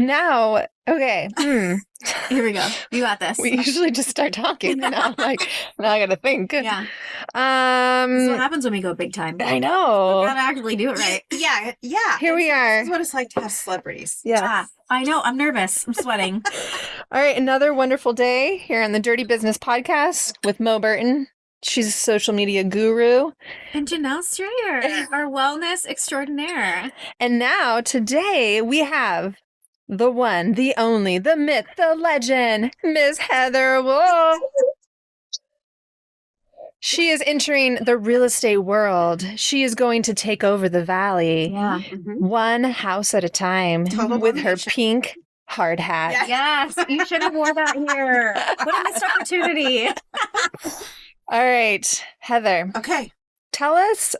now, okay. Here we go. You got this. We usually just start talking. And now I'm like, now I got to think. Yeah. This is what happens when we go big time. I know. We gotta actually do it right. Yeah. Here we are. This is what it's like to have celebrities. Yeah. I know. I'm nervous. I'm sweating. All right. Another wonderful day here on the Dirty Business Podcast with Mo Burton. She's a social media guru. And Janelle Strayer, our wellness extraordinaire. And now, today, we have the one, the only, the myth, the legend, Miss Heather Wolf. She is entering the real estate world. She is going to take over the valley. Yeah. One house at a time with her pink hard hat. Yes. You should have worn that here. What a missed opportunity. All right, Heather. Okay. Tell us,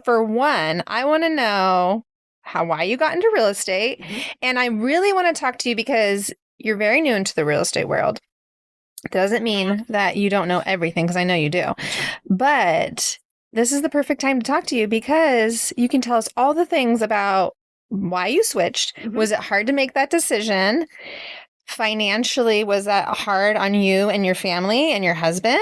for one, I want to know why you got into real estate. And I really want to talk to you because you're very new into the real estate world. Doesn't mean that you don't know everything, because I know you do. But this is the perfect time to talk to you because you can tell us all the things about why you switched. Was it hard to make that decision? Financially, was that hard on you and your family and your husband?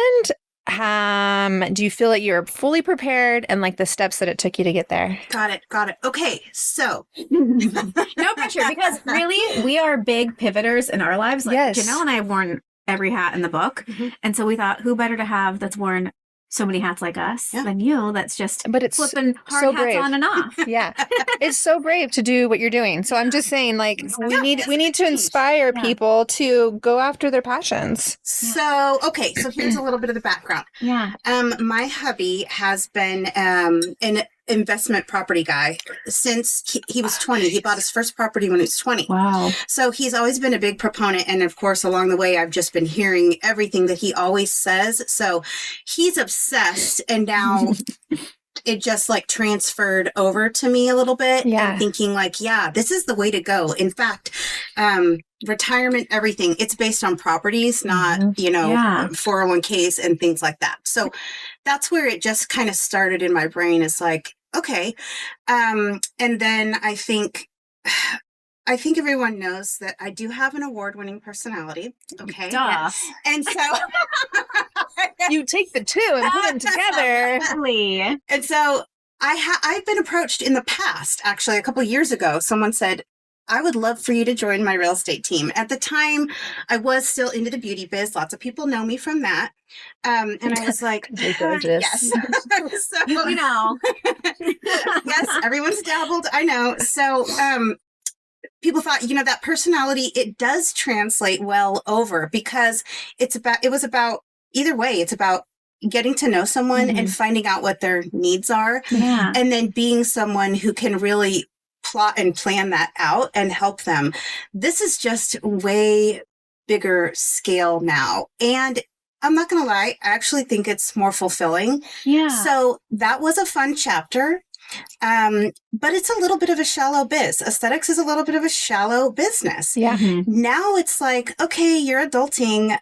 Do you feel like you're fully prepared and like the steps that it took you to get there? Got it. Okay. So no pressure, because really we are big pivoters in our lives. Like yes. Janelle and I have worn every hat in the book. And so we thought, who better to have that's worn so many hats like us than you, that's just flipping hard hats on and off. Yeah. It's so brave to do what you're doing. So I'm just saying, like, we need to inspire people to go after their passions. So, okay. So here's a little bit of the background. Yeah. My hubby has been an investment property guy since he was 20. He bought his first property when he was 20. Wow. So he's always been a big proponent. And of course, along the way, I've just been hearing everything that he always says. So he's obsessed. And now it just like transferred over to me a little bit. Yeah. And thinking like, this is the way to go. In fact, retirement, everything, it's based on properties, not, 401ks and things like that. So that's where it just kind of started in my brain. It's like, okay. And then I think everyone knows that I do have an award-winning personality. Okay. Duh. Yes. And so you take the two and put them together. And so I've been approached in the past, actually a couple of years ago. Someone said, I would love for you to join my real estate team. At the time, I was still into the beauty biz. Lots of people know me from that. And I was like, yes. So, yes, everyone's dabbled. I know. So people thought, that personality, it does translate well over because it was about either way. It's about getting to know someone and finding out what their needs are. Yeah. And then being someone who can really plot and plan that out and help them. This is just way bigger scale now. And I'm not going to lie, I actually think it's more fulfilling. Yeah. So that was a fun chapter. But it's a little bit of a shallow biz. Aesthetics is a little bit of a shallow business. Yeah. Now it's like, okay, you're adulting.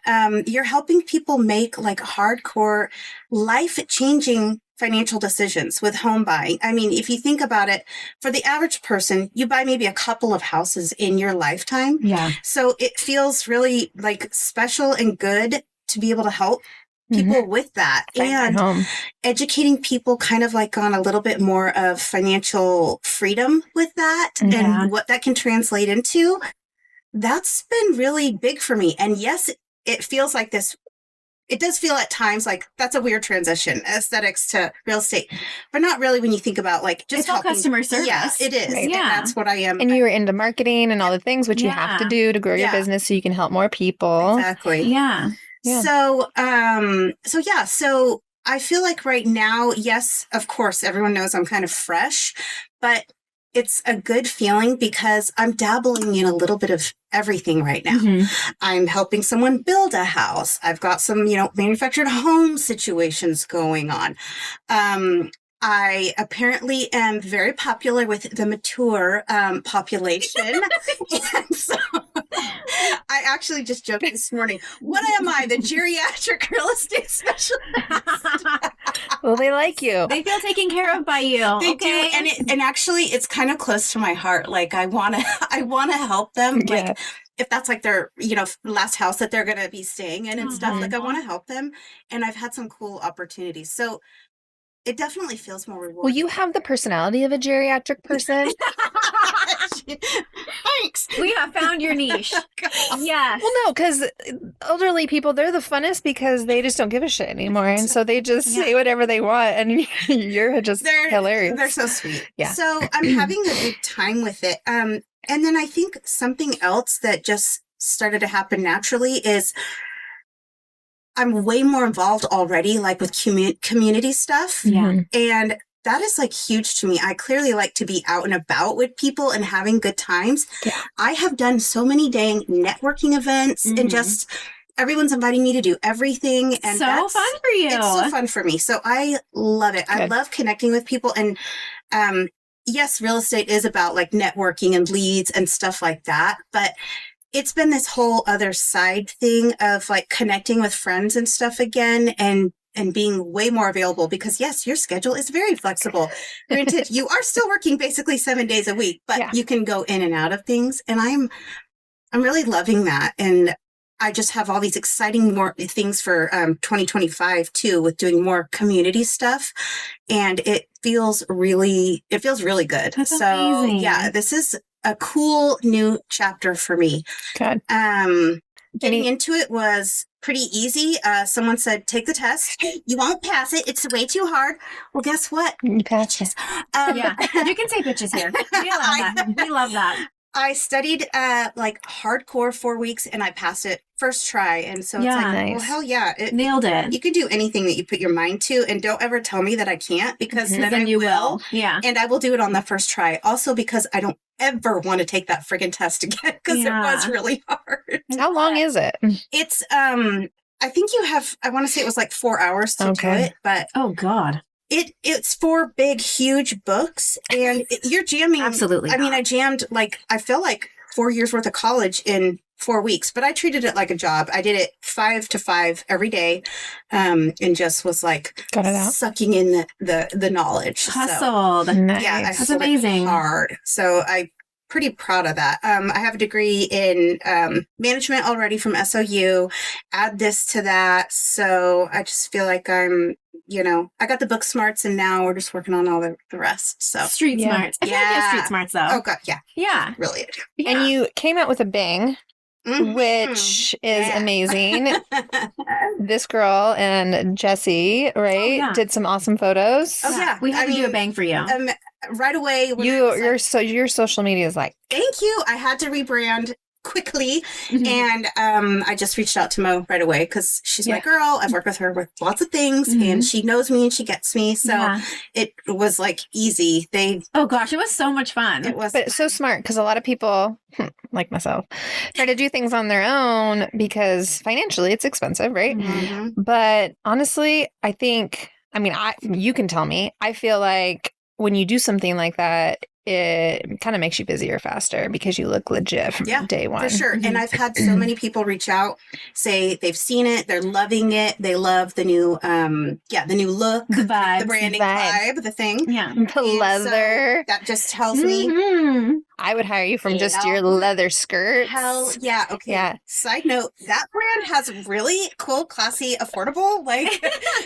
You're helping people make like hardcore life-changing financial decisions with home buying. I mean, if you think about it, for the average person, you buy maybe a couple of houses in your lifetime. Yeah. So it feels really like special and good to be able to help people with that and educating people kind of like on a little bit more of financial freedom with that and what that can translate into. That's been really big for me. And yes, it feels like this. It does feel at times like that's a weird transition, aesthetics to real estate, but not really when you think about like just it's all customer service. Yeah, it is. Right. Yeah. And that's what I am. And you were into marketing and all the things which you have to do to grow your business so you can help more people. Exactly. Yeah. So I feel like right now, yes, of course, everyone knows I'm kind of fresh, but it's a good feeling because I'm dabbling in a little bit of everything right now. I'm helping someone build a house. I've got some, manufactured home situations going on. I apparently am very popular with the mature population. And so I actually just joked this morning, what am I, the geriatric real estate specialist? Well, they like you. They feel taken care of by you. They do, and actually, it's kind of close to my heart. Like I wanna help them. Yeah. Like if that's like their last house that they're gonna be staying in and stuff. Like I want to help them, and I've had some cool opportunities. So it definitely feels more rewarding. Well, you have the personality of a geriatric person. Thanks. We have found your niche. Yes. Well, no, because elderly people, they're the funnest because they just don't give a shit anymore. And so they just say whatever they want. And you're just hilarious. They're so sweet. Yeah. So I'm having a good time with it. And then I think something else that just started to happen naturally is I'm way more involved already, like with community stuff. Yeah. And that is like huge to me. I clearly like to be out and about with people and having good times. Yeah. I have done so many dang networking events and just everyone's inviting me to do everything. And so that's fun for you. It's so fun for me. So I love it. Good. I love connecting with people. And yes, real estate is about like networking and leads and stuff like that. But it's been this whole other side thing of like connecting with friends and stuff again and being way more available because yes, your schedule is very flexible. Granted, you are still working basically 7 days a week, but you can go in and out of things. And I'm really loving that. And I just have all these exciting more things for 2025 too, with doing more community stuff. And it feels really good. That's so amazing. Yeah, this is a cool new chapter for me. Good. Getting into it was pretty easy. Someone said, take the test. You won't pass it. It's way too hard. Well, guess what? You pass it. Yeah, you can say bitches here. We love that. We love that. I studied like hardcore 4 weeks and I passed it first try. And so it's like, well, hell yeah. Nailed it. You can do anything that you put your mind to and don't ever tell me that I can't because then I will. Yeah. And I will do it on the first try. Also because I don't ever want to take that friggin' test again because it was really hard. How long is it? It's, I think you have, I want to say it was like 4 hours to do it, but. Oh God. It's 4 big, huge books, and you're jamming. Absolutely. I mean, I jammed I feel like 4 years worth of college in 4 weeks, but I treated it like a job. I did it 5 to 5 every day, and just was like sucking in the knowledge. Hustled. So, nice. Yeah, that's amazing. Hard. So I'm pretty proud of that. I have a degree in management already from SOU. Add this to that, so I just feel like I'm. I got the book smarts and now we're just working on all the rest. So street smarts. I feel like you have street smarts though. Oh God. Yeah. Yeah. Really. Yeah. And you came out with a bang, which is amazing. This girl and Jessie, right, did some awesome photos. Oh yeah. We had to do a bang for you. Right away. Your social media is like, thank you. I had to rebrand quickly. And I just reached out to Mo right away because she's my girl. I've worked with her with lots of things and she knows me and she gets me. So it was like easy. Oh gosh, it was so much fun. It was. But it's so smart because a lot of people, like myself, try to do things on their own because financially it's expensive, right? But honestly, I think, you can tell me, I feel like when you do something like that, it kind of makes you busier faster because you look legit from day one. For sure. And I've had so many people reach out, say they've seen it, they're loving it, they love the new the new look, the vibe, the branding vibe, the thing. Yeah. The leather. So that just tells me I would hire you from just your leather skirts. Hell yeah. Okay. Yeah. Side note, that brand has really cool, classy, affordable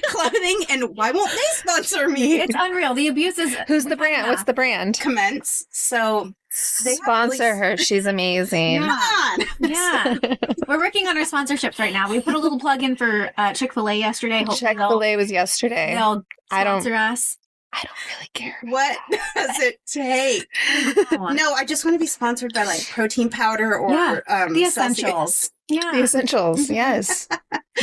clothing, and why won't they sponsor me? It's unreal. The abuse is Who's the brand? What's the brand? Commence. So they sponsor her. She's amazing. Yeah. We're working on our sponsorships right now. We put a little plug in for Chick-fil-A yesterday. Chick-fil-A was yesterday. They'll sponsor us. I don't really care. What does it take? No, I just want to be sponsored by like protein powder or the essentials. Yeah. The essentials, yes.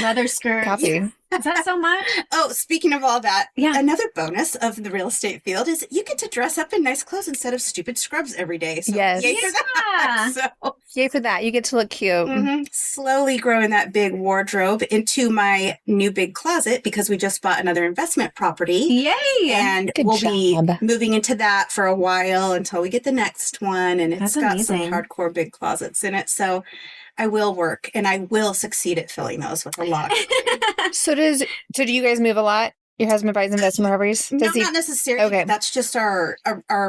Leather skirt. Copy. Is that so much? Oh, speaking of all that, another bonus of the real estate field is you get to dress up in nice clothes instead of stupid scrubs every day. So yes. Yay for that. So, yay for that. You get to look cute. Slowly growing that big wardrobe into my new big closet because we just bought another investment property. Yay! And we'll be moving into that for a while until we get the next one. And it's got some hardcore big closets in it. So I will work and I will succeed at filling those with a lot of So do you guys move a lot? Your husband buys investment properties? No, not necessarily. Okay. That's just our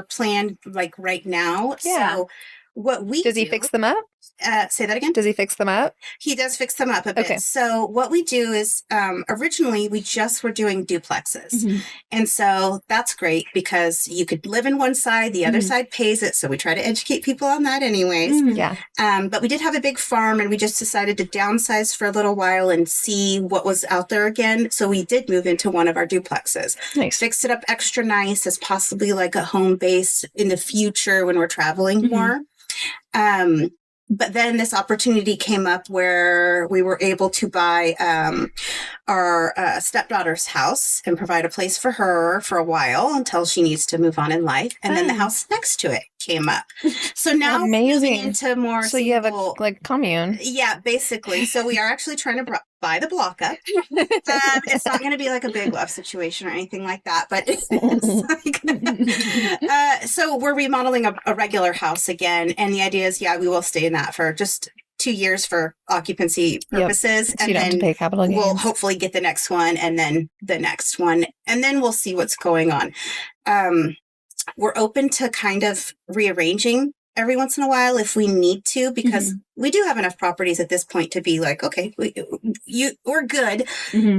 plan, like right now. Yeah. So what we Does he fix them up? Say that again? Does he fix them up? He does fix them up a bit. Okay. So what we do is originally we just were doing duplexes. And so that's great because you could live in one side, the other side pays it. So we try to educate people on that anyways. Yeah. But we did have a big farm and we just decided to downsize for a little while and see what was out there again. So we did move into one of our duplexes. Nice. Fixed it up extra nice as possibly like a home base in the future when we're traveling more. But then this opportunity came up where we were able to buy our stepdaughter's house and provide a place for her for a while until she needs to move on in life. And then the house next to it came up. So now amazing. Moving into more so you have a like commune. Yeah, basically. So we are actually trying to buy the block up. It's not going to be like a big love situation or anything like that, but it's like, so we're remodeling a regular house again. And the idea is, we will stay in that for just 2 years for occupancy purposes. So and you don't then have to pay capital gains. We'll hopefully get the next one and then the next one. And then we'll see what's going on. We're open to kind of rearranging every once in a while if we need to, because we do have enough properties at this point to be like, okay, we're good.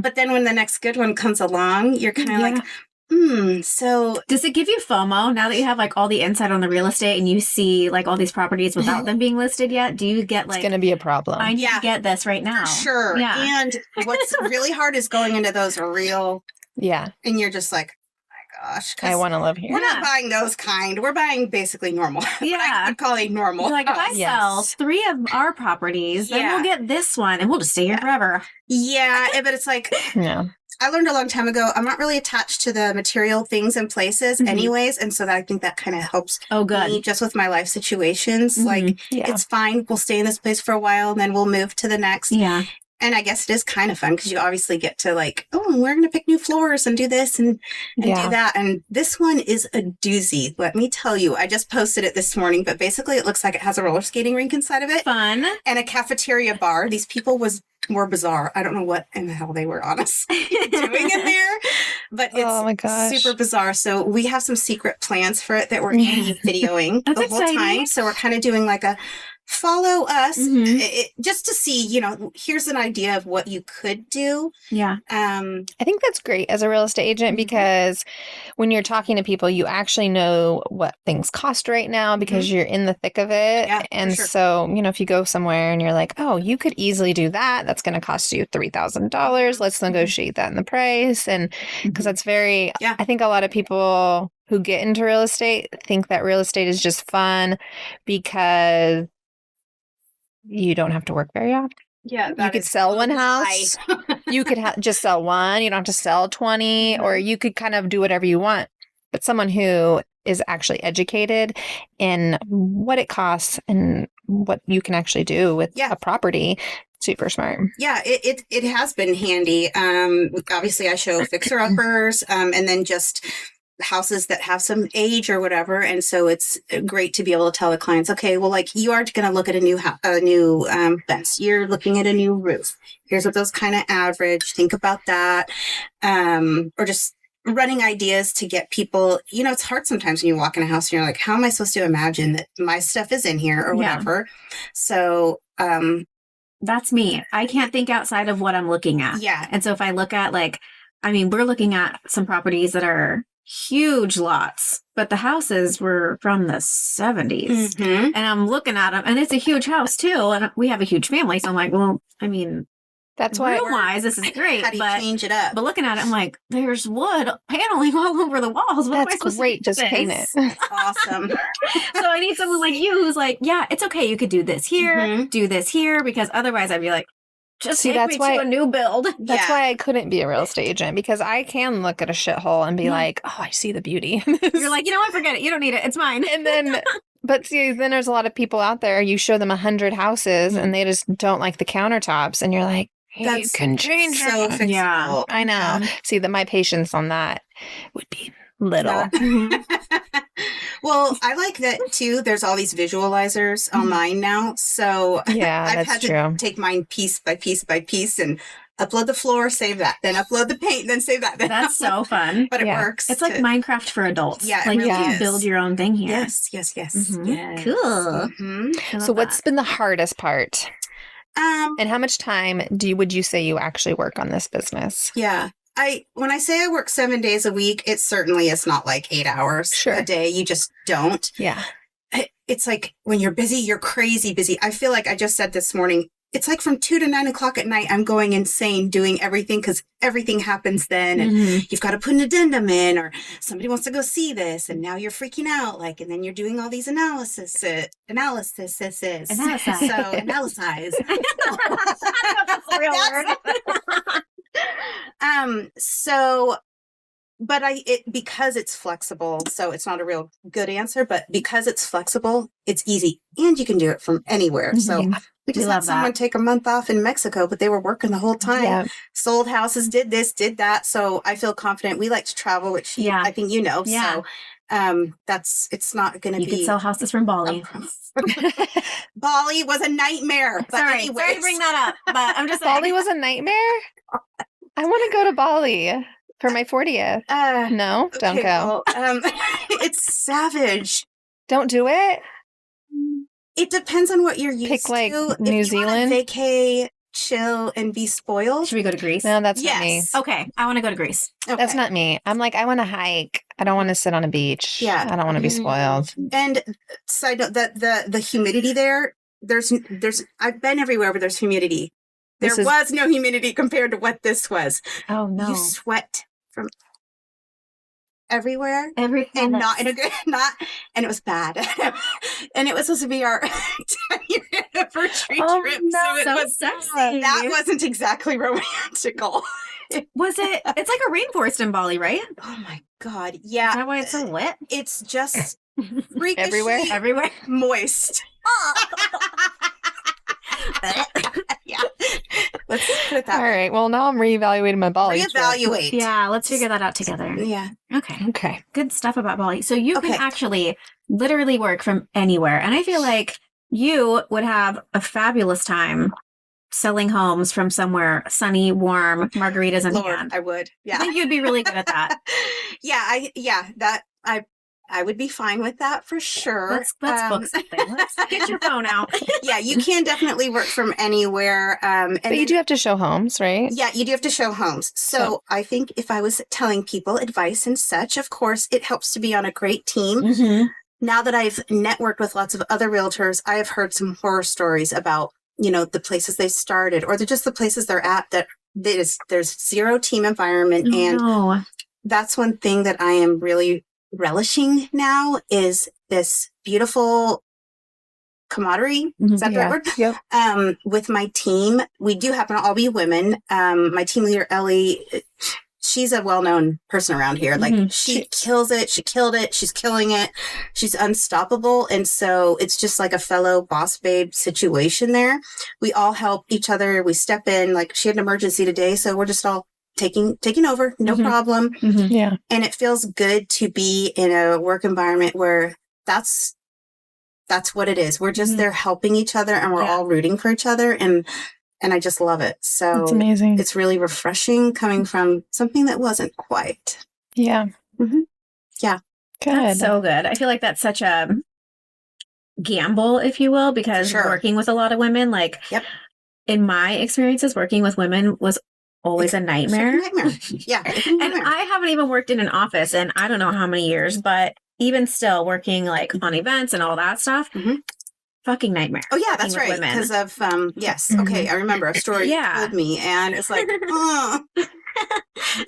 But then when the next good one comes along, you're kind of like, so does it give you FOMO now that you have like all the insight on the real estate and you see like all these properties without them being listed yet? Do you get like, it's going to be a problem. I need to get this right now. For sure. Yeah. And what's really hard is going into those real. Yeah. And you're just like, gosh, I want to live here. We're not buying those kind. We're buying basically normal. Yeah. I would call it normal. Like if I sell 3 of our properties, then we'll get this one and we'll just stay here forever. Yeah, but it's like, I learned a long time ago, I'm not really attached to the material things and places anyways. And so I think that kind of helps me just with my life situations. Like, it's fine. We'll stay in this place for a while and then we'll move to the next. Yeah. And I guess it is kind of fun because you obviously get to like, we're going to pick new floors and do this and do that. And this one is a doozy. Let me tell you, I just posted it this morning, but basically it looks like it has a roller skating rink inside of it. Fun. And a cafeteria bar. These people were bizarre. I don't know what in the hell they were honestly doing in there, but it's super bizarre. So we have some secret plans for it that we're videoing the whole time. So we're kind of doing like a follow us just to see, here's an idea of what you could do. Yeah. I think that's great as a real estate agent because when you're talking to people, you actually know what things cost right now because you're in the thick of it. Yeah, and so, if you go somewhere and you're like, oh, you could easily do that. That's going to cost you $3,000. Let's negotiate that in the price. And because that's very, I think a lot of people who get into real estate think that real estate is just fun because you don't have to work very often. Yeah. You could sell one house. You could just sell one. You don't have to sell 20 or you could kind of do whatever you want. But someone who is actually educated in what it costs and what you can actually do with a property, super smart. Yeah, it has been handy. Obviously I show fixer-uppers and then just houses that have some age or whatever. And so it's great to be able to tell the clients, okay, well, like you are going to look at a new fence. You're looking at a new roof. Here's what those kind of average. Think about that. Or just running ideas to get people, it's hard sometimes when you walk in a house and you're like, how am I supposed to imagine that my stuff is in here or whatever? So, that's me. I can't think outside of what I'm looking at. Yeah. And so if I look at we're looking at some properties that are huge lots, but the houses were from the 70s. And I'm looking at them and it's a huge house too. And we have a huge family. So I'm like, well, that's why room-wise, this is great. How do you change it up? But looking at it, I'm like, there's wood paneling all over the walls. What am I supposed great. to do? Just paint it. Awesome. So I need someone like you who's like, yeah, it's okay. You could do this here, do this here, because otherwise I'd be like, just take me to a new build. That's why I couldn't be a real estate agent because I can look at a shithole and be like, oh, I see the beauty. You're like, what? Forget it. You don't need it. It's mine. And then, but see, then there's a lot of people out there. You show them 100 houses and they just don't like the countertops. And you're like, hey, you can change so fixable. Yeah, I know. Yeah. See, that my patience on that would be little. Well, I like that too. There's all these visualizers online now. So yeah, I've had to take mine piece by piece by piece and upload the floor, save that, then upload the paint, then save that. Then That's so fun. But it Yeah. works. It's like Minecraft for adults. Yeah, it like really you can is. build your own thing here. Yes. Mhm. Yes. Cool. Mhm. I So love what's that. been the hardest part? And how much time would you say you actually work on this business? Yeah. When I say I work 7 days a week, it certainly is not like 8 hours a day. You just don't. Yeah. It's like when you're busy, you're crazy busy. I feel like I just said this morning, it's like from 2 to 9 o'clock at night, I'm going insane doing everything because everything happens then. And you've got to put an addendum in, or somebody wants to go see this. And now you're freaking out. Like, and then you're doing all these analysis. So analyze. I don't know if that's the real word. But because it's flexible, so it's not a real good answer, but because it's flexible, it's easy and you can do it from anywhere. So we just had someone take a month off in Mexico, but they were working the whole time. Yeah. Sold houses, did this, did that. So I feel confident. We like to travel, which I think you know. Yeah. So it's not going to be. You could sell houses from Bali. Bali was a nightmare. But Sorry to bring that up, but I'm just saying. Bali was a nightmare? I want to go to Bali for my 40th. No, don't go. Well, it's savage. Don't do it? It depends on what you're used Pick, like, to. New if you Zealand? want to vacay, chill, and be spoiled. Should we go to Greece? No, that's not me. Okay, I want to go to Greece. Okay. That's not me. I'm like, I want to hike. I don't want to sit on a beach. Yeah. I don't want to be spoiled. And side note, the humidity there, there's I've been everywhere where there's humidity. There was no humidity compared to what this was. Oh no. You sweat from everywhere. Everything. And not in a good, and it was bad. And it was supposed to be our 10-year anniversary trip. No, so it was sexy. That wasn't exactly romantical. Was it? It's like a rainforest in Bali, right? Oh my God. Is Yeah. that why it's so wet? It's just freakishly Everywhere. moist. Yeah. Let's put it that All way. right. Well, now I'm reevaluating my Bali trip. Reevaluate. Yeah, let's figure that out together. Yeah. Okay. Okay. Good stuff about Bali. So you can Okay. actually literally work from anywhere. And I feel like you would have a fabulous time selling homes from somewhere sunny, warm, margaritas in Lord, hand. I would. I Yeah. think you'd be really good at that. I would be fine with that for sure. Let's book something. Let's get your phone out. Yeah, you can definitely work from anywhere. And But you do have to show homes, right? Yeah, you do have to show homes. So I think if I was telling people advice and such, of course, it helps to be on a great team. Mm-hmm. Now that I've networked with lots of other realtors, I have heard some horror stories about, the places they started or just the places they're at that there's zero team environment. And that's one thing that I am really relishing now is this beautiful camaraderie. Is that the right word? Yep. With my team, we do happen to all be women. My team leader, Ellie, she's a well-known person around here. Like she kills it. She killed it. She's killing it. She's unstoppable. And so it's just like a fellow boss babe situation there. We all help each other. We step in. Like she had an emergency today. So we're just all taking over. No problem. Yeah. And it feels good to be in a work environment where that's what it is. We're just there helping each other and we're all rooting for each other. And I just love it. So It's amazing. it's really refreshing coming from something that wasn't quite. Yeah. Yeah. Good. That's so good. I feel like that's such a gamble, if you will, because working with a lot of women, like in my experiences, working with women was always a nightmare. Yeah. And I haven't even worked in an office in I don't know how many years, but even still working like on events and all that stuff, fucking nightmare. Oh yeah, that's right. Because of yes. Okay, I remember a story you told me, and it's like,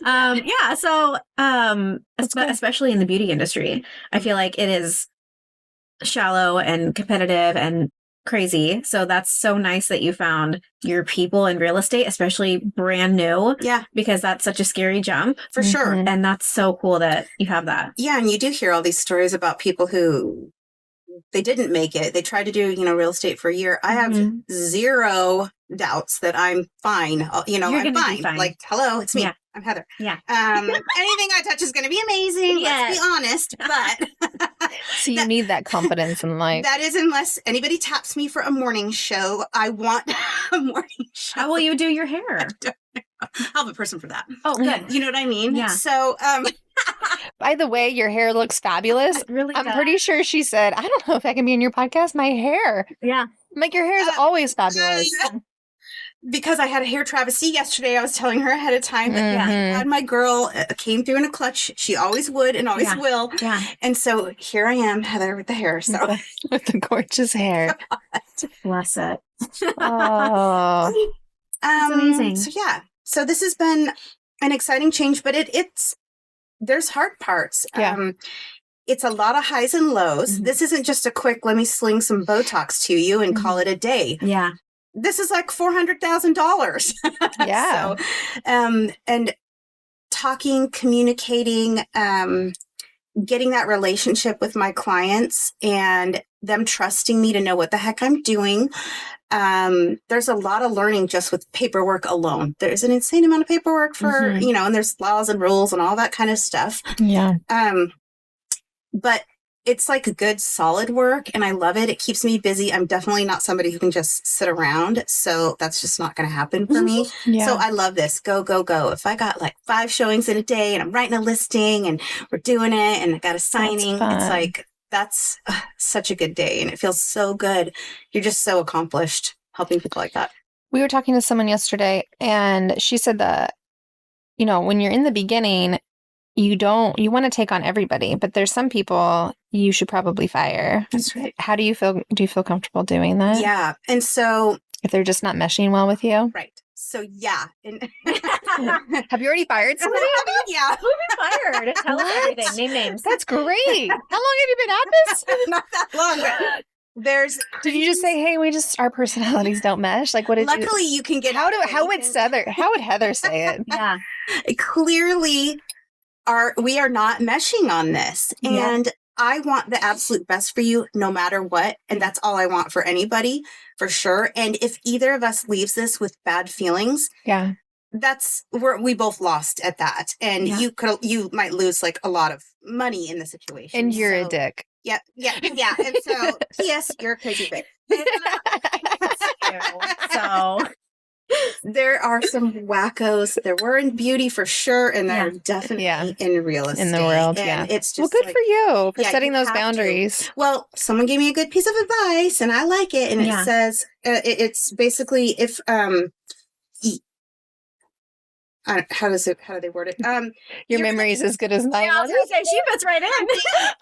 yeah. So, especially in the beauty industry, I feel like it is shallow and competitive and crazy. So that's so nice that you found your people in real estate, especially brand new. Yeah. Because that's such a scary jump. For sure. And that's so cool that you have that. Yeah. And you do hear all these stories about people who they didn't make it. They tried to do, real estate for a year. I have zero doubts that I'm fine. I'm fine. Like, hello, it's me. Yeah. I'm Heather. Yeah. Anything I touch is going to be amazing. Let's be honest. But so you need that confidence in life. That is, unless anybody taps me for a morning show. I want a morning show. How will you do your hair? I'll have a person for that. Oh, good. You know what I mean? Yeah. So, By the way, your hair looks fabulous. It really I'm does. pretty sure she said, I don't know if I can be in your podcast. My hair. Yeah. I'm like, your hair is always fabulous. because I had a hair travesty yesterday, I was telling her ahead of time. But Mhm. thank God my girl came through in a clutch. She always would and always will. Yeah. And so here I am, Heather, with the hair. So With the gorgeous hair. Bless it. Oh. That's amazing. So yeah. So this has been an exciting change, but it's there's hard parts. Yeah. It's a lot of highs and lows. Mhm. This isn't just a quick, let me sling some Botox to you and call it a day. Yeah. This is like $400,000. Yeah. So, and talking, communicating, getting that relationship with my clients and them trusting me to know what the heck I'm doing. There's a lot of learning just with paperwork alone. There's an insane amount of paperwork for, and there's laws and rules and all that kind of stuff. Yeah. But it's like a good solid work and I love it. It keeps me busy. I'm definitely not somebody who can just sit around. So that's just not going to happen for me. Yeah. So I love this. Go, go, go. If I got like 5 showings in a day and I'm writing a listing and we're doing it and I got a signing, it's like, that's such a good day. And it feels so good. You're just so accomplished helping people like that. We were talking to someone yesterday and she said that, when you're in the beginning, you want to take on everybody, but there's some people you should probably fire. That's right. How do you feel? Do you feel comfortable doing that? Yeah. And so, If they're just not meshing well with you? right. So yeah. And Have you already fired somebody? yeah. Who you fired? Tell us everything. Name names. That's great. How long have you been at this? Not that long, but Did you just say, hey, our personalities don't mesh? Like, what did luckily you can get how would Heather say it? Yeah. Clearly we are not meshing on this. Yeah. And I want the absolute best for you no matter what. And that's all I want for anybody, for sure. And if either of us leaves this with bad feelings, Yeah. that's where we both lost at that. And you might lose like a lot of money in the situation. And you're a dick. Yeah. And so, yes, you're a crazy bitch. So there are some wackos. There were in beauty for sure, and there are definitely in real estate. In the world, and it's just good for you for setting you those have to. boundaries. Well, someone gave me a good piece of advice, and I like it. And it says it's basically if how do they word it? Your memory is as good as mine. I was gonna say she fits right in.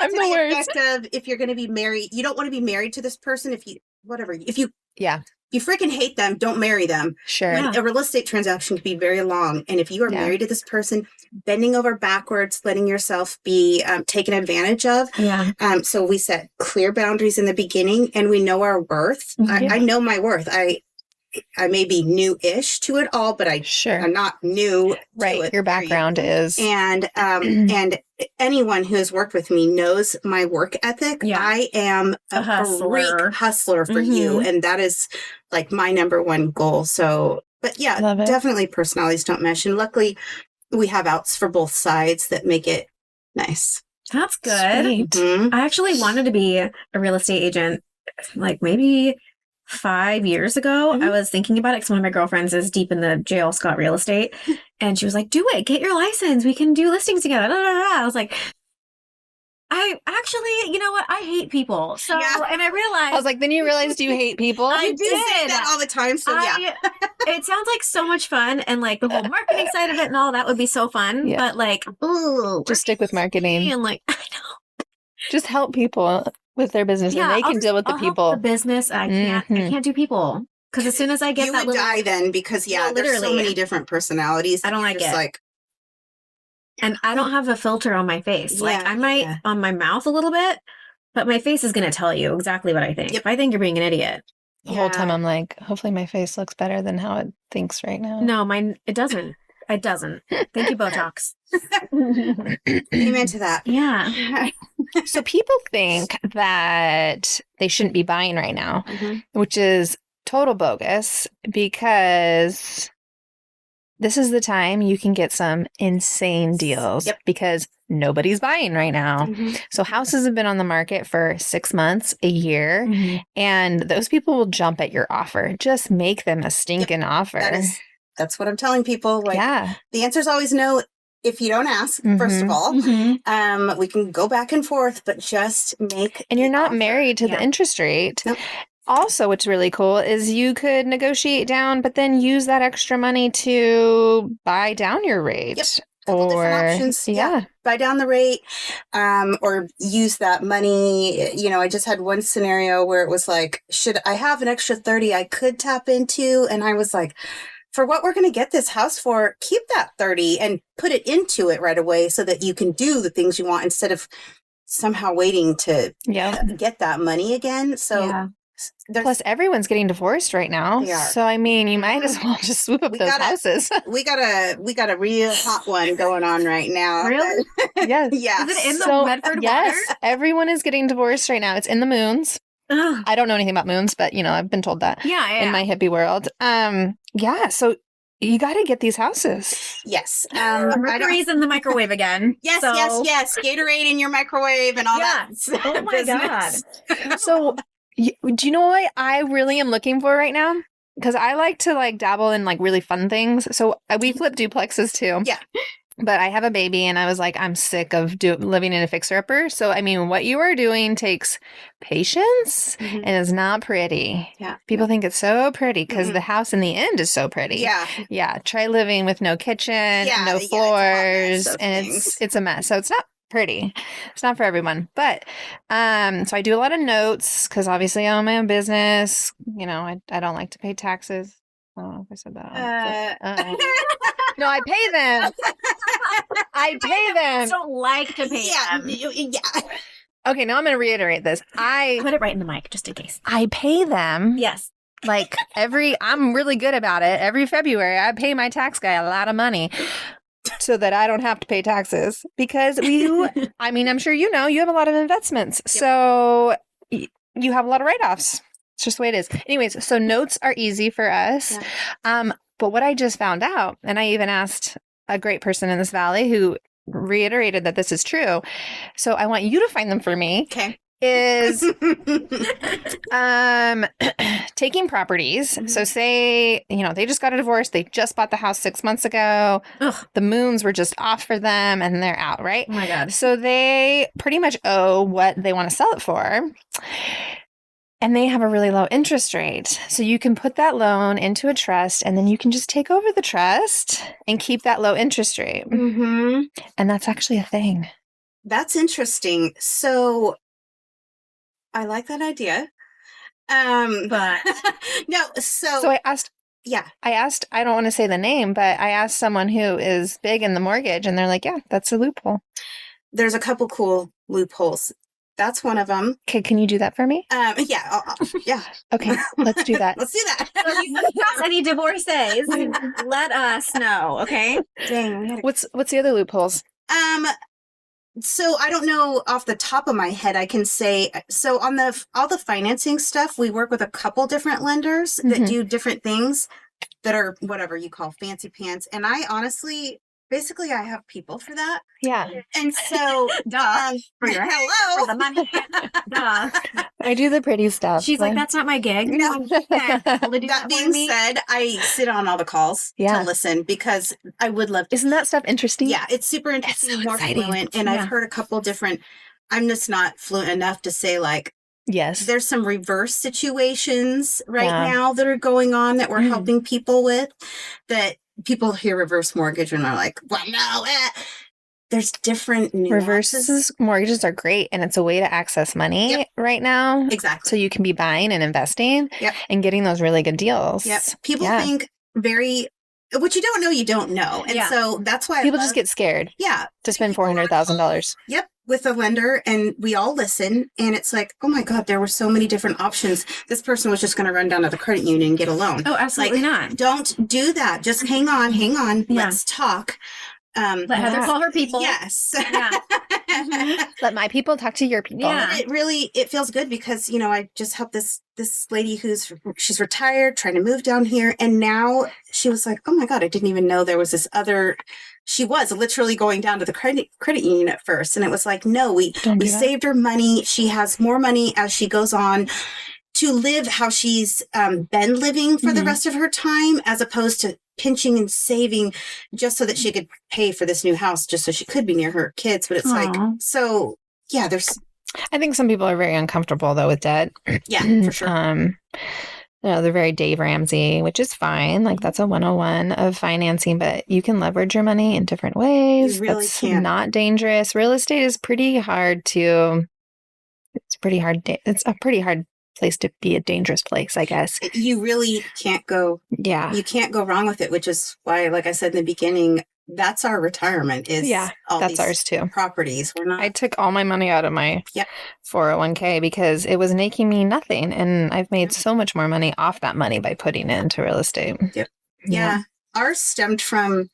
I'm the worst. Of if you're going to be married, you don't want to be married to this person. If you freaking hate them, don't marry them. Sure. A real estate transaction can be very long. And if you are married to this person, bending over backwards, letting yourself be taken advantage of. Yeah. So we set clear boundaries in the beginning and we know our worth. I know my worth. I may be new-ish to it all, but I'm not new. Right. To it, your background is. And anyone who has worked with me knows my work ethic. Yeah. I am a hustler. hustler for you. And that is like my number one goal. So, but yeah, definitely personalities don't mesh. And luckily we have outs for both sides that make it nice. That's good. Mm-hmm. I actually wanted to be a real estate agent like maybe 5 years ago. I was thinking about it because one of my girlfriends is deep in the jail Scott real estate. And she was like, do it, get your license. We can do listings together. I was like, I actually, you know what? I hate people. So, and I realized. I was like, then you realized you hate people? I do say that all the time. So it sounds like so much fun. And like the whole marketing side of it and all that would be so fun. Yeah. But like, ooh, just stick with marketing. And like, I know. Just help people with their business and they can deal with the people. Help the business. I can't do people. Because as soon as I get you would die then because there's so many different personalities. I don't like it. Like, and I don't have a filter on my face. Like I might on my mouth a little bit, but my face is going to tell you exactly what I think. If I think you're being an idiot. The whole time I'm like, hopefully my face looks better than how it thinks right now. No, it doesn't. It doesn't. Thank you, Botox. Amen to that. Yeah. So people think that they shouldn't be buying right now, which is total bogus because this is the time you can get some insane deals because nobody's buying right now. So houses have been on the market for 6 months, a year, and those people will jump at your offer. Just make them a stinking offer. That's what I'm telling people. Like, the answer is always no if you don't ask, first of all. We can go back and forth, but just make And you're not offer. married to the interest rate. Nope. Also, what's really cool is you could negotiate down, but then use that extra money to buy down your rate. Yep. Couple different options. Buy down the rate, or use that money. You know, I just had one scenario where it was like, should I have an extra 30 I could tap into? And I was like, for what we're going to get this house for, keep that 30 and put it into it right away so that you can do the things you want instead of somehow waiting to get that money again. So plus everyone's getting divorced right now. They are. So I mean, you might as well just swoop up those houses. we got a real hot one going on right now. Really? Yes. Yeah. Is it in the Medford water? Everyone is getting divorced right now. It's in the moons. I don't know anything about moons, but you know, I've been told that in my hippie world. So you got to get these houses. Yes. Mercury's in the microwave again. Yes. Gatorade in your microwave and all that. Oh my God. So do you know what I really am looking for right now? Because I like to dabble in really fun things. So we flip duplexes too. Yeah. But I have a baby and I was like, I'm sick of living in a fixer-upper. So, I mean, what you are doing takes patience and is not pretty. Yeah. People think it's so pretty because the house in the end is so pretty. Yeah. Yeah. Try living with no kitchen, no floors, and it's a mess. So it's not pretty. It's not for everyone. But so I do a lot of notes because obviously I own my own business. You know, I don't like to pay taxes. I don't know if I said that. No, I pay them. I pay them. Don't like to pay them. Yeah. Okay, now I'm going to reiterate this. Put it right in the mic, just in case. I pay them. Yes. I'm really good about it. Every February, I pay my tax guy a lot of money so that I don't have to pay taxes because I'm sure you know, you have a lot of investments. Yep. So you have a lot of write-offs. It's just the way it is. Anyways, so notes are easy for us. Yeah. But what I just found out, and I even asked a great person in this valley who reiterated that this is true. So I want you to find them for me. Okay. Is taking properties. So say, they just got a divorce. They just bought the house 6 months ago. Ugh. The moons were just off for them and they're out, right? Oh my God. So they pretty much owe what they want to sell it for. And they have a really low interest rate. So you can put that loan into a trust and then you can just take over the trust and keep that low interest rate. Mm-hmm. And that's actually a thing. That's interesting. So I like that idea. But no, so I asked, I don't want to say the name, but I asked someone who is big in the mortgage and they're like, yeah, that's a loophole. There's a couple cool loopholes. That's one of them. Okay, can you do that for me? Yeah. Okay, let's do that. Let's do that. So if you cross any divorcees, let us know, okay? Dang. What's the other loopholes? So I don't know off the top of my head. I can say, so on all the financing stuff, we work with a couple different lenders that do different things that are whatever you call fancy pants. And I honestly, basically, I have people for that. Yeah. And so, for your hello, for the money. Duh. I do the pretty stuff. She's like, that's not my gig. No. That being said, I sit on all the calls to listen because I would love to. Isn't that stuff interesting? Yeah, it's super interesting, so more exciting. fluent. And I've heard a couple different, I'm just not fluent enough to say yes, there's some reverse situations now that are going on that we're helping people with that people hear reverse mortgage and are like, well, no, there's different nuances. Reverse mortgages are great and it's a way to access money right now. Exactly. So you can be buying and investing and getting those really good deals. Yep. People think what you don't know, you don't know. And so that's why people just get scared. Yeah. To spend $400,000. Yep. With a lender and we all listen and it's like, oh my God, there were so many different options. This person was just going to run down to the credit union and get a loan. Oh, absolutely not. Don't do that. Just hang on. Yeah. Let's talk. Let Heather call her people. Yes. Yeah. Let my people talk to your people. Yeah. It feels good because, I just helped this lady she's retired, trying to move down here. And now she was like, oh my God, I didn't even know there was this other, she was literally going down to the credit union at first. And it was like, no, we saved her money. She has more money as she goes on to live how she's been living for the rest of her time, as opposed to pinching and saving just so that she could pay for this new house, just so she could be near her kids. But it's like, so yeah, I think some people are very uncomfortable though with debt. Yeah, for sure. They're very Dave Ramsey, which is fine. Like that's a 101 of financing, but you can leverage your money in different ways. You really That's can. not dangerous. Real estate is pretty hard it's a pretty hard place to be, a dangerous place, I guess. You really can't go. Yeah. You can't go wrong with it, which is why, like I said in the beginning, that's our retirement is all that's these ours too. properties. We're not. I took all my money out of my 401k because it was making me nothing. And I've made so much more money off that money by putting it into real estate. Yep. Yeah. Ours stemmed from,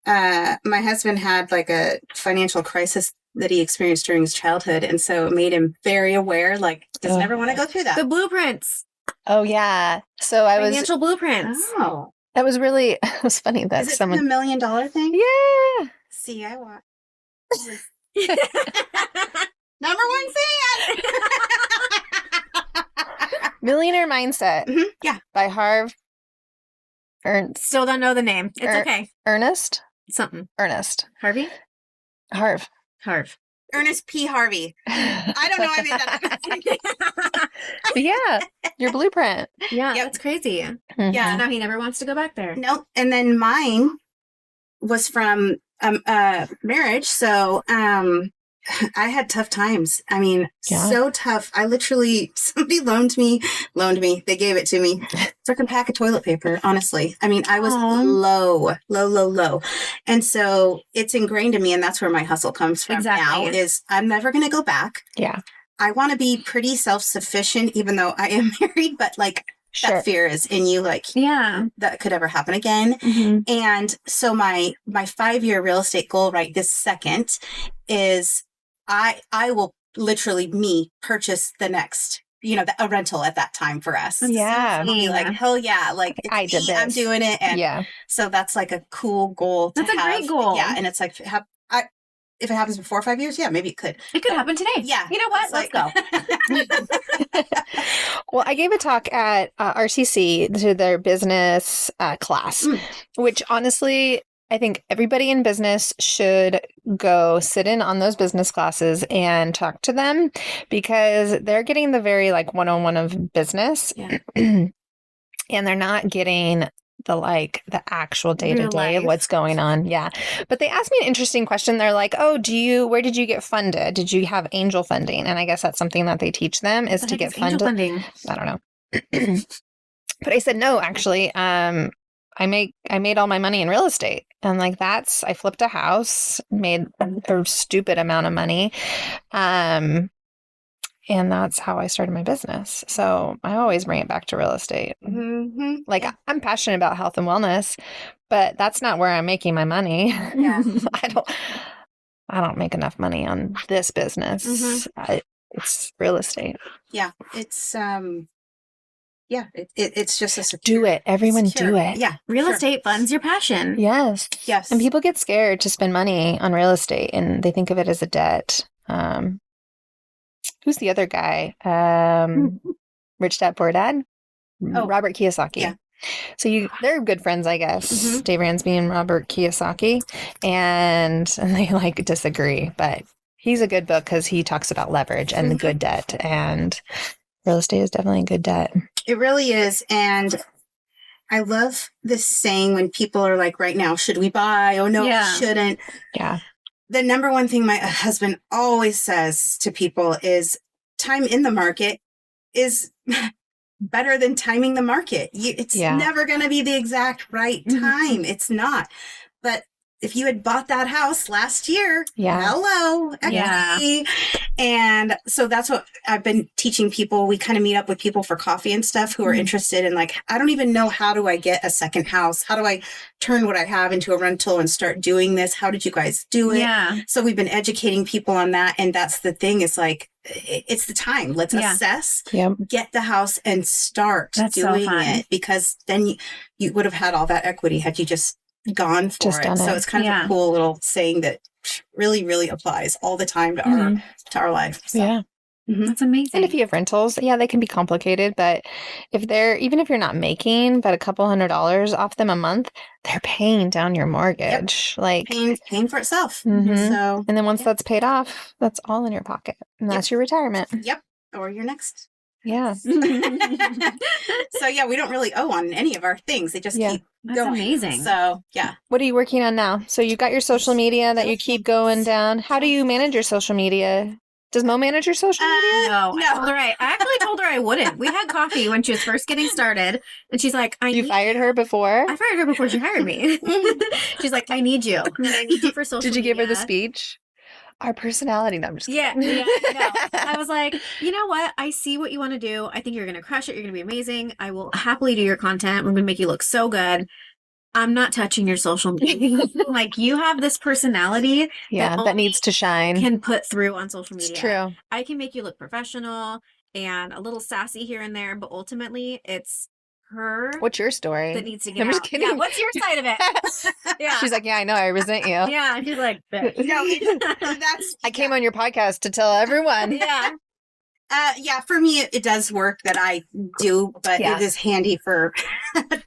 my husband had like a financial crisis that he experienced during his childhood. And so it made him very aware, like, doesn't ever want to go through that. The blueprints. Oh, yeah. So Financial blueprints. Oh. That was really, it was funny that Is it someone. the $1 million thing? Yeah. See, I want. Number one fan. Millionaire Mindset. Mm-hmm. Yeah. By Harv. Still don't know the name. It's okay. Ernest? Something. Ernest. Harvey? Harv. Ernest P. Harvey. I don't know. I made that up. But yeah, your blueprint. Yeah, that's crazy. Mm-hmm. Yeah. Now he never wants to go back there. Nope. And then mine was from marriage. So I had tough times. I mean, so tough. I literally, somebody loaned me. They gave it to me. Freaking pack of toilet paper, honestly. I mean, I was low. And so it's ingrained in me, and that's where my hustle comes from now, is I'm never going to go back. Yeah. I want to be pretty self-sufficient, even though I am married, but like that fear is in you, like, that could ever happen again. Mm-hmm. And so my 5-year real estate goal right this second is I will literally purchase the next, a rental at that time for us. Yeah. So be like, hell yeah. Like I did this. I'm doing it. And so that's like a cool goal to have. That's a great goal. Yeah. And it's like, if it happens before 5 years, maybe it could. It could happen today. Yeah. You know what? Let's go. Well, I gave a talk at RCC to their business class, which honestly, I think everybody in business should go sit in on those business classes and talk to them, because they're getting the very like 101 of business and they're not getting the actual day-to-day of what's going on. Yeah. But they asked me an interesting question. They're like, oh, where did you get funded? Did you have angel funding? And I guess that's something that they teach them, is to get funded. Angel funding? I don't know. But I said, no, actually, I made all my money in real estate. And like, I flipped a house, made a stupid amount of money. And that's how I started my business. So I always bring it back to real estate. Mm-hmm. Like, I'm passionate about health and wellness, but that's not where I'm making my money. Yeah. I don't make enough money on this business. Mm-hmm. It's real estate. Yeah. It's, it's just a do it. Everyone do it. Yeah. Real estate funds your passion. Yes. Yes. And people get scared to spend money on real estate, and they think of it as a debt. Who's the other guy? Rich Dad Poor Dad? Robert Kiyosaki. Yeah. So they're good friends, I guess. Mm-hmm. Dave Ramsey and Robert Kiyosaki. And they like disagree, but he's a good book because he talks about leverage and the good debt, and real estate is definitely a good debt. It really is. And I love this saying when people are like, right now, should we buy? Oh, no, we shouldn't. Yeah. The number one thing my husband always says to people is time in the market is better than timing the market. It's never going to be the exact right time. It's not. But if you had bought that house last year, hello, equity. And so that's what I've been teaching people. We kind of meet up with people for coffee and stuff who are interested in, like, I don't even know, how do I get a second house? How do I turn what I have into a rental and start doing this? How did you guys do it? Yeah. So we've been educating people on that. And that's the thing, is like, it's the time. Let's assess, get the house and start doing it, because then you would have had all that equity had you just gone for it. So it's kind of a cool little saying that really, really applies all the time to our life. So. Yeah. That's amazing. And if you have rentals, yeah, they can be complicated, but even if you're not making but a couple $100 off them a month, they're paying down your mortgage. Like Paying for itself. Mhm. So, and then once that's paid off, that's all in your pocket. And that's your retirement. yep. Or your next. Yeah. So yeah, we don't really owe on any of our things. They just keep That's going. amazing. So yeah. What are you working on now? So you got your social media that you keep going down. How do you manage your social media? Does Mo manage your social media? No. I actually told her I wouldn't. We had coffee when she was first getting started, and she's like, You fired her before? I fired her before she hired me. She's like, I need you. I need you for social media. Did you give her the speech? Our personality. No, I'm just kidding. Yeah. No. I was like, you know what? I see what you want to do. I think you're going to crush it. You're going to be amazing. I will happily do your content. I'm going to make you look so good. I'm not touching your social media. Like, you have this personality that needs to shine. Can put through on social media. It's true. I can make you look professional and a little sassy here and there, but ultimately it's her. What's your story? That needs to get I'm out. just kidding. Yeah, what's your side of it? Yeah. She's like, yeah, I know. I resent you. Yeah. And she's like, No, I came on your podcast to tell everyone. Yeah. Yeah, for me, it does work that I do, but it is handy for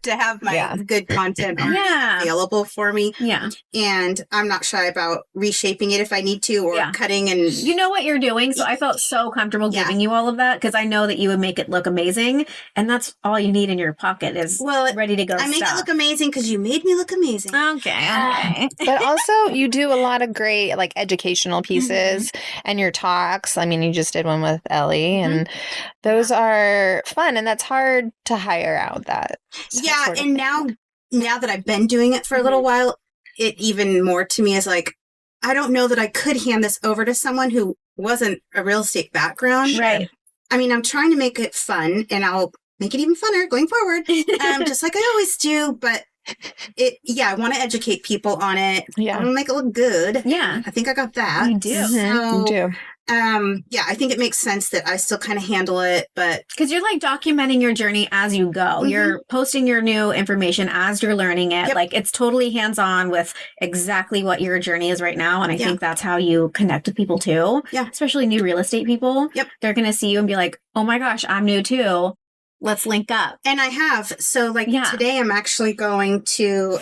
to have my good content available for me. Yeah. And I'm not shy about reshaping it if I need to, or cutting and... You know what you're doing, so I felt so comfortable giving you all of that, because I know that you would make it look amazing, and that's all you need in your pocket is ready to go I make it look amazing because you made me look amazing. Okay. But also, you do a lot of great, like, educational pieces and your talks. I mean, you just did one with Ellie. And those are fun, and that's hard to hire out that. Yeah, sort of and now that I've been doing it for a little while, it even more to me is like, I don't know that I could hand this over to someone who wasn't a real estate background. Right. I mean, I'm trying to make it fun, and I'll make it even funner going forward, just like I always do. But I want to educate people on it. Yeah, I want to make it look good. Yeah, I think I got that. You do. So, you do. Yeah, I think it makes sense that I still kind of handle it, but because you're like documenting your journey as you go. You're posting your new information as you're learning it. Like, it's totally hands-on with exactly what your journey is right now. And I think that's how you connect with people too. Yeah. Especially new real estate people. Yep. They're going to see you and be like, oh my gosh, I'm new too. Let's link up. And I have. So like today I'm actually going to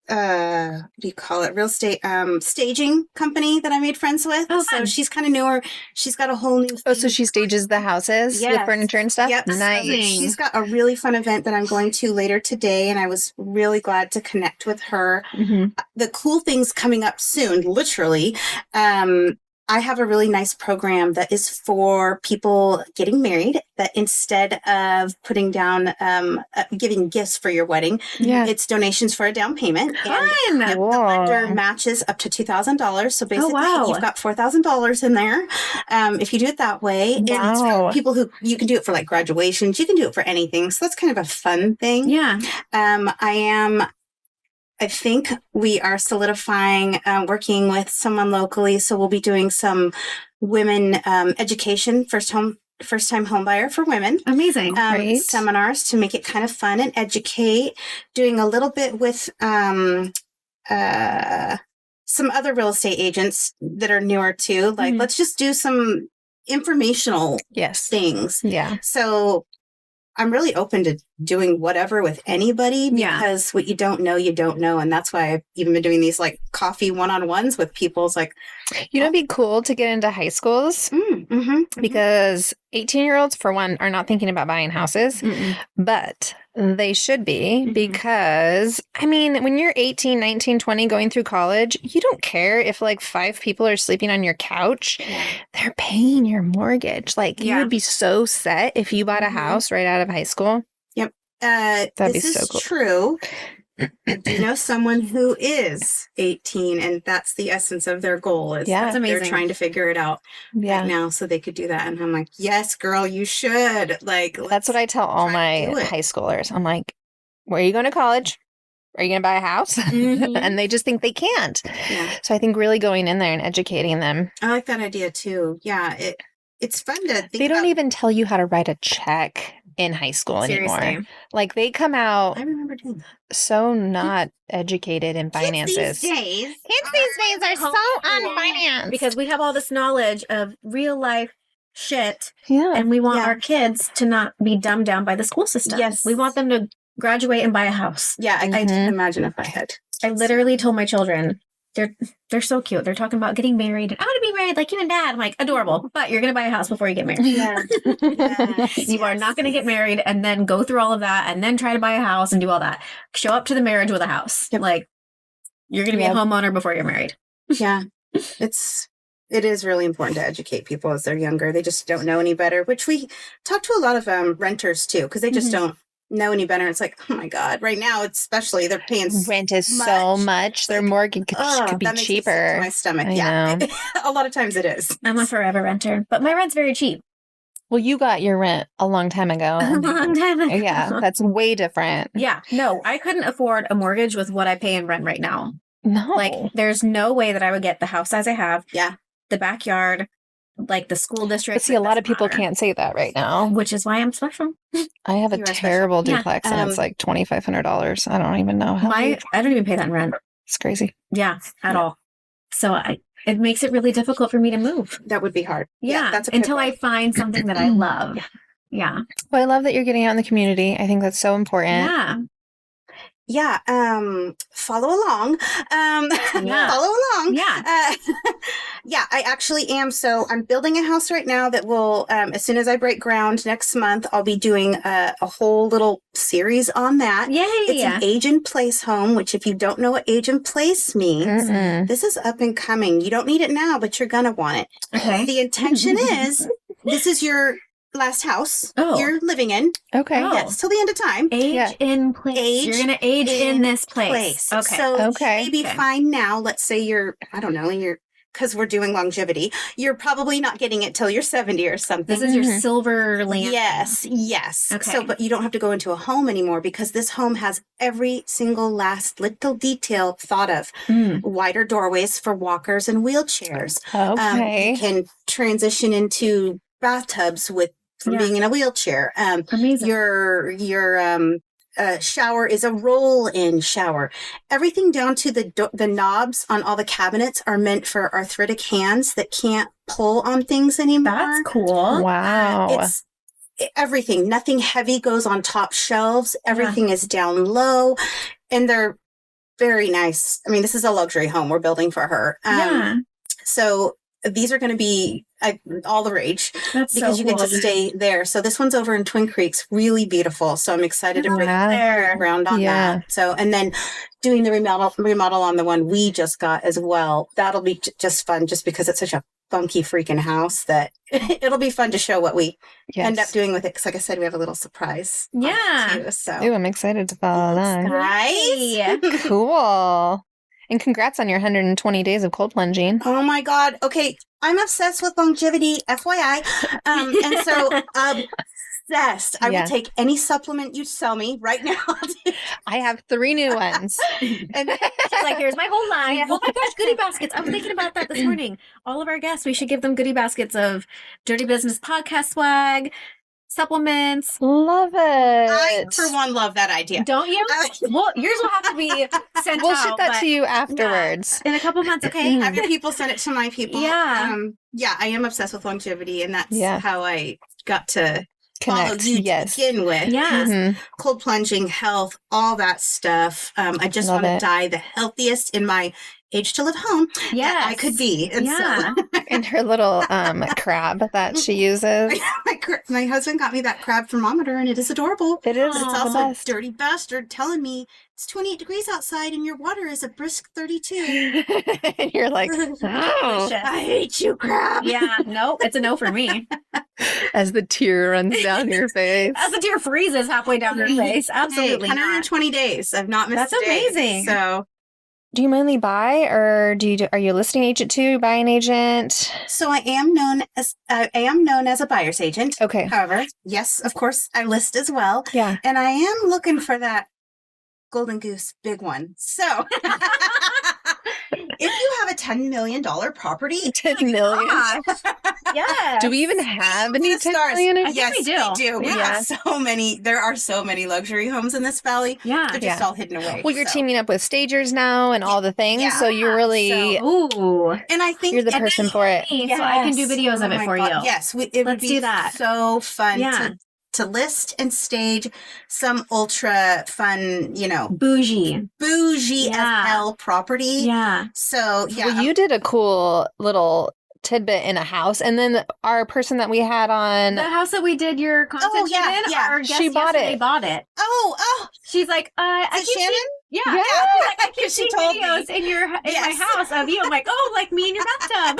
what do you call it? Real estate staging company that I made friends with. Oh, so she's kind of newer. She's got a whole new Oh, so she stages the houses with furniture and stuff? Yep. Nice. She's got a really fun event that I'm going to later today, and I was really glad to connect with her. The cool things coming up soon, literally, I have a really nice program that is for people getting married, that instead of putting down, giving gifts for your wedding, it's donations for a down payment. Fun! And the lender matches up to $2,000. So basically, you've got $4,000 in there if you do it that way. And it's for people who, you can do it for like graduations, you can do it for anything. So that's kind of a fun thing. Yeah. I think we are solidifying working with someone locally. So we'll be doing some women education, first time home buyer for women. Amazing. Seminars to make it kind of fun and educate. Doing a little bit with some other real estate agents that are newer too. Like, let's just do some informational things. Yeah. So I'm really open to doing whatever with anybody, because what you don't know, you don't know. And that's why I've even been doing these like coffee one-on-ones with people. It's like, it'd be cool to get into high schools because 18-year-olds, for one, are not thinking about buying houses, but they should be, because, I mean, when you're 18, 19, 20 going through college, you don't care if like 5 people are sleeping on your couch. They're paying your mortgage. Like, you would be so set if you bought a house right out of high school. Yep. That'd be this so is cool. true. I do know someone who is 18, and that's the essence of their goal. Is that's amazing. They're trying to figure it out right now so they could do that. And I'm like, yes, girl, you should. Like, that's what I tell all my high schoolers. I'm like, where are you going to college? Are you going to buy a house? And they just think they can't. So I think really going in there and educating them. I like that idea too. Yeah. It's fun to think They don't even tell you how to write a check. in high school anymore. Seriously. Like they come out I remember doing that. so not educated in finances. Kids these days. Kids these days are so unfinanced. Because we have all this knowledge of real life shit, yeah. and we want Yeah. our kids to not be dumbed down by the school system. Yes. We want them to graduate and buy a house. Yeah, I Mhm. can imagine if I had. I literally told my children, they're so cute. They're talking about getting married. I want to be married like you and Dad. I'm like, adorable. But you're going to buy a house before you get married. Yeah. Yes, You are yes. not going to get married and then go through all of that and then try to buy a house and do all that. Show up to the marriage with a house. Yep. Like, you're going to be Yep. a homeowner before you're married. Yeah. It is really important to educate people as they're younger. They just don't know any better, which we talk to a lot of Mm-hmm. renters too, because they just don't know any better. It's like, oh my God, right now, especially they're paying Rent is so much. Their mortgage could be that makes me sick to cheaper. my stomach. I Yeah. know. A lot of times it is. I'm a forever renter, but my rent's very cheap. Well, you got your rent a long time ago. A long time ago. Yeah, that's way different. Yeah. No, I couldn't afford a mortgage with what I pay in rent right now. No. Like, there's no way that I would get the house size I have. Yeah. The backyard, like the school district. But see, a lot of doesn't people matter. can't say that right now. Which is why I'm special. I have a You are special. terrible Yeah. duplex and it's like $2,500. I don't even know how. I don't even pay that in rent. It's crazy. Yeah, at all. So it makes it really difficult for me to move. That would be hard. Yeah, that's a until pitfall. I find something that I love. Yeah. Well, I love that you're getting out in the community. I think that's so important. Yeah. Yeah. Follow along. Yeah. Follow along. Yeah. Yeah, I actually am. So I'm building a house right now that will, as soon as I break ground next month, I'll be doing a whole little series on that. Yay. It's an age in place home, which if you don't know what age in place means, Mm-mm. this is up and coming. You don't need it now, but you're going to want it. Okay. The intention is this is your last house Oh. you're living in. Okay. Oh. Yes, till the end of time. Age Yeah. in place. Age You're going to age in this place. Okay. So Okay. maybe Okay. fine now. Let's say you're, I don't know, because we're doing longevity, you're probably not getting it till you're 70 or something. This is your Mhm. silver lamp. Yes. Okay. So, but you don't have to go into a home anymore because this home has every single last little detail thought of. Mm. Wider doorways for walkers and wheelchairs. Okay. You can transition into bathtubs from Yeah. being in a wheelchair. Amazing. Your shower is a roll-in shower. Everything down to the knobs on all the cabinets are meant for arthritic hands that can't pull on things anymore. That's cool. Wow. It's everything. Nothing heavy goes on top shelves. Everything is down low, and they're very nice. I mean, this is a luxury home we're building for her. Yeah. So these are going to be all the rage That's because so you get cool. to stay there. So this one's over in Twin Creeks, really beautiful. So I'm excited to break Wow. ground on Yeah. that. So, and then doing the remodel on the one we just got as well. That'll be just fun just because it's such a funky freaking house that it'll be fun to show what we Yes. end up doing with it. Cause like I said, we have a little surprise. on it, Yeah. too, so. Ooh, I'm excited to follow along. Nice. Cool. And congrats on your 120 days of cold plunging. Oh my God. Okay. I'm obsessed with longevity, FYI. And so obsessed. I Yeah. will take any supplement you sell me right now. I have 3 new ones. And She's like, here's my whole line. Oh my gosh, goodie baskets. I was thinking about that this morning. All of our guests, we should give them goodie baskets of Dirty Business podcast swag, supplements. Love I, it. for one, love that idea. Don't you? Well, yours will have to be sent We'll out. shoot that but to you afterwards. in a couple months, okay? Have your people send it to my people. Yeah. Yeah, I am obsessed with longevity, and that's Yeah. how I got to follow Connect. you Yes. to begin with. Yeah. Mhm. Cold plunging, health, all that stuff. I just Love want to it. die the healthiest in my age to live home Yes. that I could be. And Yeah. And her little crab that she uses. so my husband got me that crab thermometer, and it is adorable. It is But it's the also best. dirty bastard telling me it's 28 degrees outside and your water is a brisk 32. And you're like, oh, Delicious. I hate you, crab. Yeah. No, it's a no for me. as the tear runs down your face. As the tear freezes halfway down her face. Absolutely Hey, not. 120 days. I've not missed That's a day. amazing. So Do you mainly buy, or are you a listing agent too? Buying agent? I am known as a buyer's agent. Okay. However, yes, of course, I list as well. Yeah. And I am looking for that golden goose big one. So if you have a $10 million property, 10 million. Yeah. Do we even have any 10 stars. million? I think Yes, we do. we do. We Yeah. have so many. There are so many luxury homes in this valley. Yeah. They're just Yeah. all hidden away. Well, you're so. teaming up with stagers now and all the things, Yeah. so you're really Ooh. And I think you're the and person for it. So I can do videos Oh of it my for God. you. Yes, it would Let's be do that. so fun Yeah. to list and stage some ultra fun, Bougie. bougie Yeah. as hell property. Yeah. So yeah, Well, you did a cool little tidbit in a house, and then our person that we had on, The house that we did your content yeah, in, yeah. our guest She bought yesterday it. bought it. oh, She's like, I is it keep Shannon? seeing- yeah. Yeah. She's like, I keep She seeing told me. videos in my Yes. house of you. I'm like, oh, like me in your bathtub.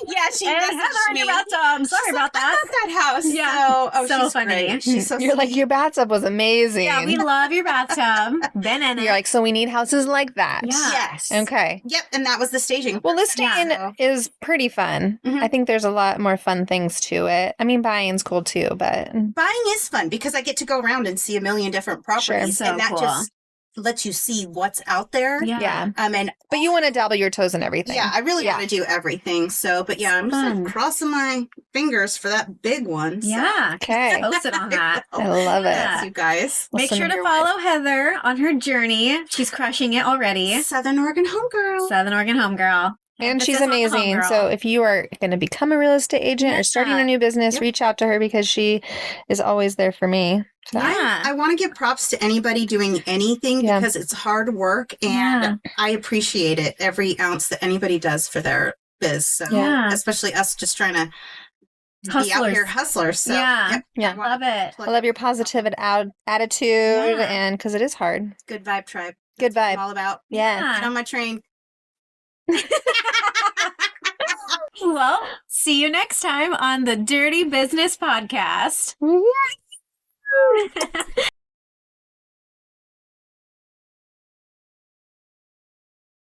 Yeah, she and messaged Heather in me. your bathtub. Sorry She's about like, that. I got that house. Yeah. So she's funny. great. She's so you're like, sweet. your bathtub was amazing. Yeah, we love your bathtub. Been in it. You're like, so we need houses like that. Yeah. Yes. Okay. Yep, and that was the staging. Well, listing Yeah. is pretty fun. Mhm. I think there's a lot more fun things to it. I mean, buying's cool too, but Buying is fun because I get to go around and see a million different properties, So and that cool. just lets you see what's out there. yeah. And But you want to dabble your toes in everything. yeah, I really Yeah. want to do everything. So, but yeah, I'm just Fun. like crossing my fingers for that big one. So. Yeah. Okay. Post it on that. I love it. Yeah. You guys. Make Listen sure to your follow Heather on her journey. She's crushing it already. Southern Oregon homegirl. Southern Oregon homegirl. And Emphasis she's on the amazing. homegirl. So if you are going to become a real estate agent or starting Yeah. a new business, Yep. reach out to her because she is always there for me. So, Yeah. I want to give props to anybody doing anything Yeah. because it's hard work and Yeah. I appreciate it every ounce that anybody does for their biz. So Yeah. especially us just trying to be out Hustlers. here hustlers. So Yeah. yep, Yeah. Love it. I love your positive attitude Yeah. and because it is hard. good vibe tribe. Good That's what I'm vibe. all about. Yeah. Get on my train. Well, see you next time on the Dirty Business Podcast.